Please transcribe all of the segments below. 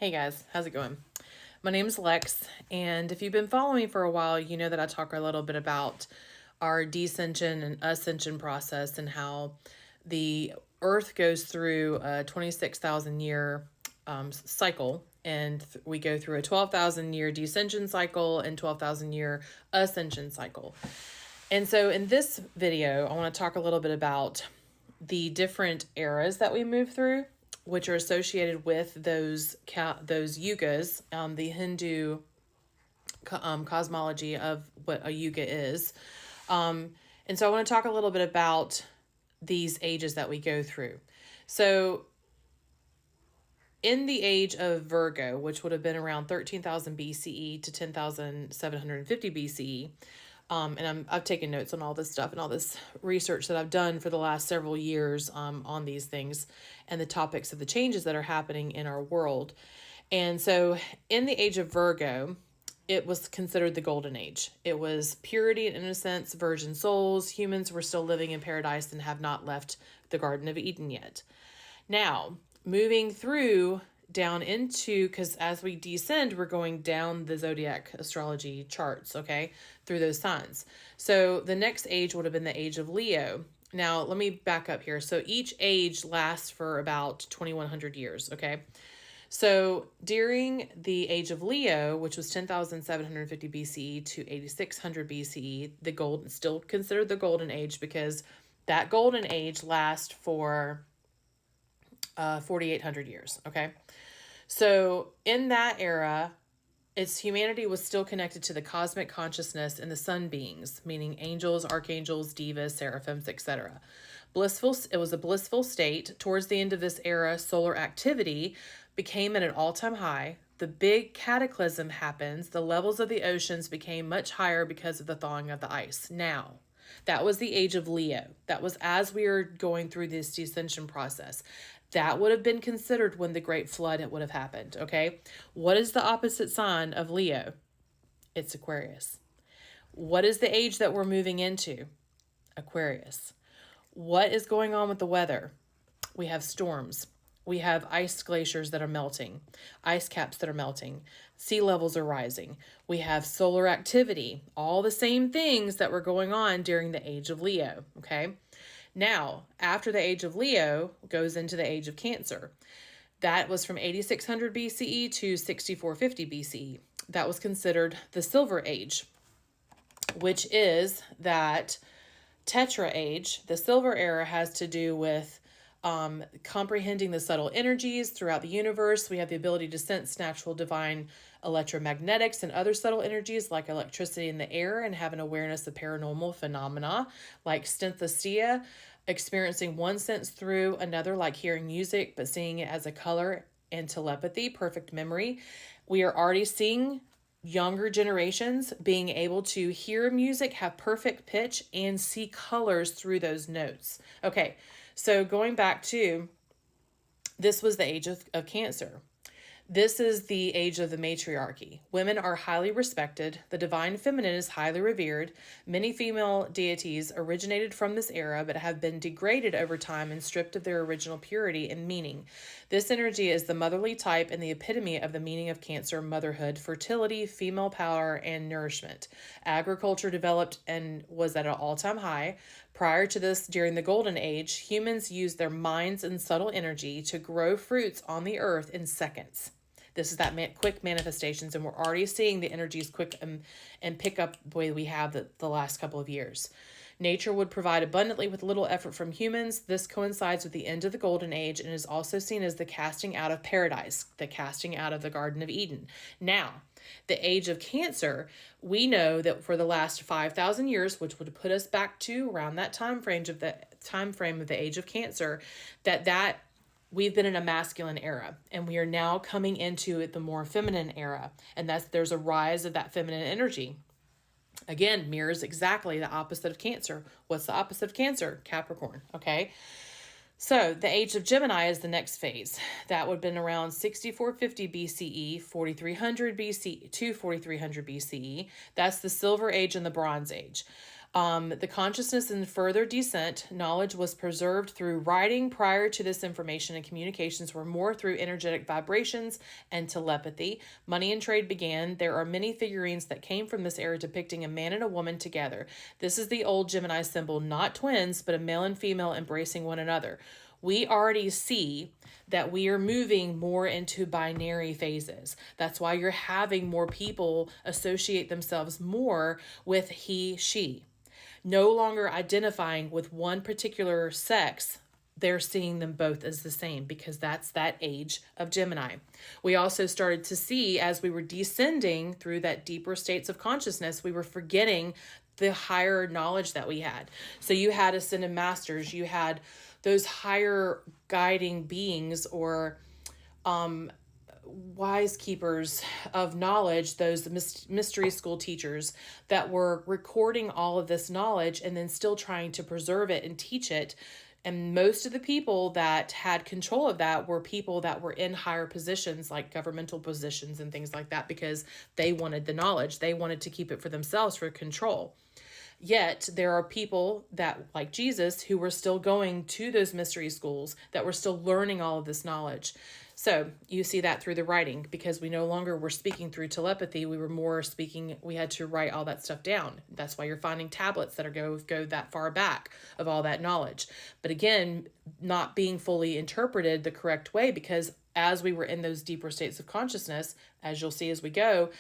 Hey guys, how's it going? My name's Lex, and if you've been following me for a while, you know that I talk a little bit about our descension and ascension process and how the Earth goes through a 26,000 year cycle, and we go through a 12,000 year descension cycle and 12,000 year ascension cycle. And so in this video, I want to talk a little bit about the different eras that we move through, which are associated with those yugas, the Hindu cosmology of what a yuga is. And so I want to talk a little bit about these ages that we go through. So in the age of Virgo, which would have been around 13,000 BCE to 10,750 BCE, and I've taken notes on all this stuff and all this research that I've done for the last several years on these things and the topics of the changes that are happening in our world. And so in the age of Virgo, it was considered the golden age. It was purity and innocence, virgin souls. Humans were still living in paradise and have not left the Garden of Eden yet. Now, moving through down into, because as we descend, we're going down the zodiac astrology charts, okay, through those signs. So the next age would have been the age of Leo. Now, let me back up here. So each age lasts for about 2,100 years, okay? So during the age of Leo, which was 10,750 BCE to 8,600 BCE, the golden, still considered the golden age, because that golden age lasts for 4,800 years. Okay. So in that era, humanity was still connected to the cosmic consciousness and the sun beings, meaning angels, archangels, devas, seraphims, etc. It was a blissful state. Towards the end of this era, solar activity became at an all-time high. The big cataclysm happens. The levels of the oceans became much higher because of the thawing of the ice. Now, that was the age of Leo. That was as we were going through this descension process. That would have been considered when the Great Flood would have happened, okay? What is the opposite sign of Leo? It's Aquarius. What is the age that we're moving into? Aquarius. What is going on with the weather? We have storms. We have ice glaciers that are melting, ice caps that are melting, sea levels are rising. We have solar activity, all the same things that were going on during the age of Leo, okay? Now, after the age of Leo goes into the age of Cancer. That was from 8,600 BCE to 6,450 BCE. That was considered the Silver Age, which is that Tetra Age. The Silver Era has to do with comprehending the subtle energies throughout the universe. We have the ability to sense natural divine electromagnetics and other subtle energies like electricity in the air, and have an awareness of paranormal phenomena like synesthesia, experiencing one sense through another, like hearing music but seeing it as a color, and telepathy, perfect memory. We are already seeing younger generations being able to hear music, have perfect pitch, and see colors through those notes. Okay, so going back to, this was the age of Cancer. This is the age of the matriarchy. Women are highly respected. The divine feminine is highly revered. Many female deities originated from this era but have been degraded over time and stripped of their original purity and meaning. This energy is the motherly type and the epitome of the meaning of Cancer: motherhood, fertility, female power, and nourishment. Agriculture developed and was at an all-time high. Prior to this, during the Golden Age, humans used their minds and subtle energy to grow fruits on the earth in seconds. This is that quick manifestations, and we're already seeing the energies quick and pick up the way we have the last couple of years. Nature would provide abundantly with little effort from humans. This coincides with the end of the Golden Age and is also seen as the casting out of paradise, the casting out of the Garden of Eden. Now, the age of Cancer, we know that for the last 5,000 years, which would put us back to around that time frame of the age of Cancer, that we've been in a masculine era, and we are now coming into the more feminine era, and there's a rise of that feminine energy. Again, mirrors exactly the opposite of Cancer. What's the opposite of Cancer? Capricorn, okay? So the age of Gemini is the next phase. That would have been around 6,450 BCE, 4,300 BCE to 4,300 BCE. That's the Silver Age and the Bronze Age. The consciousness in further descent, knowledge was preserved through writing. Prior to this, information and communications were more through energetic vibrations and telepathy. Money and trade began. There are many figurines that came from this era depicting a man and a woman together. This is the old Gemini symbol, not twins, but a male and female embracing one another. We already see that we are moving more into binary phases. That's why you're having more people associate themselves more with he, she. No longer identifying with one particular sex, they're seeing them both as the same because that's that age of Gemini. We also started to see as we were descending through that deeper states of consciousness, we were forgetting the higher knowledge that we had. So you had ascended masters, you had those higher guiding beings or wise keepers of knowledge, those mystery school teachers that were recording all of this knowledge and then still trying to preserve it and teach it. And most of the people that had control of that were people that were in higher positions, like governmental positions and things like that, because they wanted the knowledge. They wanted to keep it for themselves for control. Yet there are people that, like Jesus, who were still going to those mystery schools, that were still learning all of this knowledge. So you see that through the writing, because we no longer were speaking through telepathy. We were more speaking, we had to write all that stuff down. That's why you're finding tablets that are go that far back of all that knowledge. But again, not being fully interpreted the correct way, because as we were in those deeper states of consciousness, as you'll see as we go,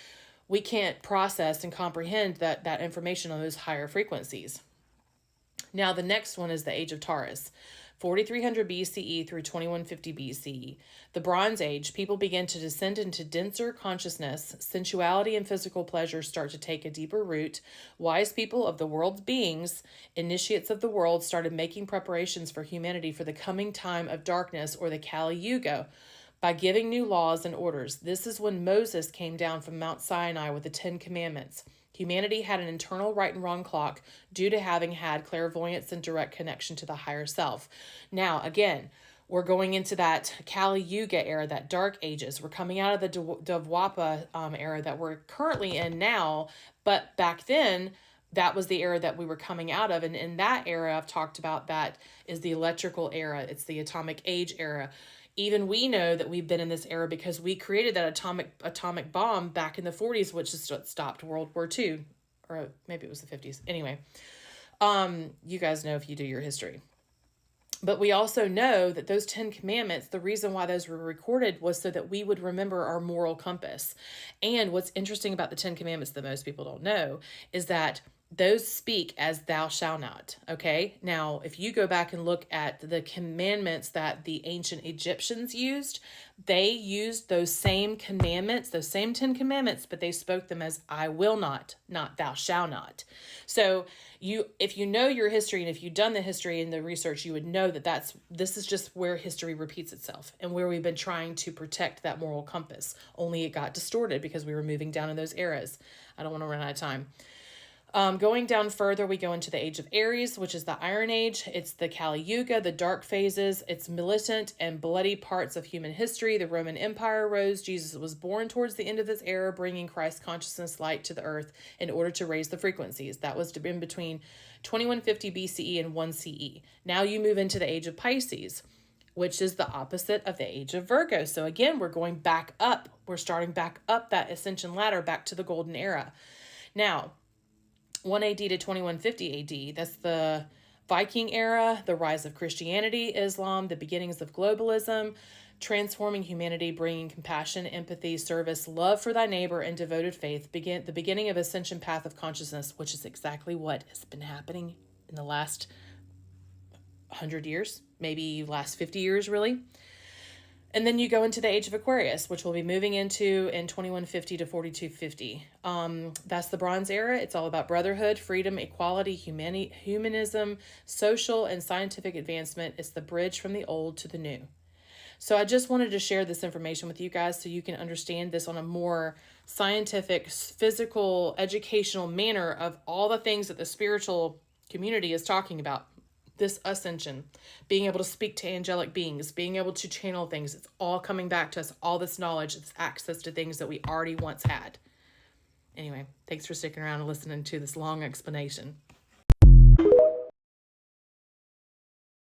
we can't process and comprehend that information on those higher frequencies. Now, the next one is the Age of Taurus, 4300 BCE through 2150 BCE. The Bronze Age, people begin to descend into denser consciousness. Sensuality and physical pleasure start to take a deeper root. Wise people of the world's beings, initiates of the world, started making preparations for humanity for the coming time of darkness, or the Kali Yuga, by giving new laws and orders. This is when Moses came down from Mount Sinai with the 10 Commandments. Humanity had an internal right and wrong clock due to having had clairvoyance and direct connection to the higher self. Now, again, we're going into that Kali Yuga era, that dark ages. We're coming out of the Dwapara era that we're currently in now, but back then, that was the era that we were coming out of. And in that era, I've talked about, that is the electrical era. It's the atomic age era. Even we know that we've been in this era because we created that atomic bomb back in the 40s, which is what stopped World War II, or maybe it was the 50s. Anyway, you guys know if you do your history. But we also know that those 10 commandments, the reason why those were recorded was so that we would remember our moral compass. And what's interesting about the 10 commandments that most people don't know is that those speak as thou shalt not. Okay. Now, if you go back and look at the commandments that the ancient Egyptians used, they used those same commandments, those same 10 commandments, but they spoke them as I will not thou shalt not. So if you know your history, and if you've done the history and the research, you would know that this is just where history repeats itself and where we've been trying to protect that moral compass. Only it got distorted because we were moving down in those eras. I don't want to run out of time. Going down further, we go into the Age of Aries, which is the Iron Age. It's the Kali Yuga, the dark phases. It's militant and bloody parts of human history. The Roman Empire rose. Jesus was born towards the end of this era, bringing Christ consciousness light to the earth in order to raise the frequencies. That was in between 2150 BCE and 1 CE. Now you move into the Age of Pisces, which is the opposite of the Age of Virgo. So again, we're going back up. We're starting back up that ascension ladder back to the golden era. Now, 1 AD to 2150 AD, that's the Viking era, the rise of Christianity, Islam, the beginnings of globalism, transforming humanity, bringing compassion, empathy, service, love for thy neighbor, and devoted faith, the beginning of ascension path of consciousness, which is exactly what has been happening in the last 100 years, maybe last 50 years, really. And then you go into the Age of Aquarius, which we'll be moving into in 2150 to 4250. That's the Bronze Era. It's all about brotherhood, freedom, equality, humanism, social and scientific advancement. It's the bridge from the old to the new. So I just wanted to share this information with you guys so you can understand this on a more scientific, physical, educational manner of all the things that the spiritual community is talking about. This ascension, being able to speak to angelic beings, being able to channel things, it's all coming back to us, all this knowledge, it's access to things that we already once had. Anyway, thanks for sticking around and listening to this long explanation.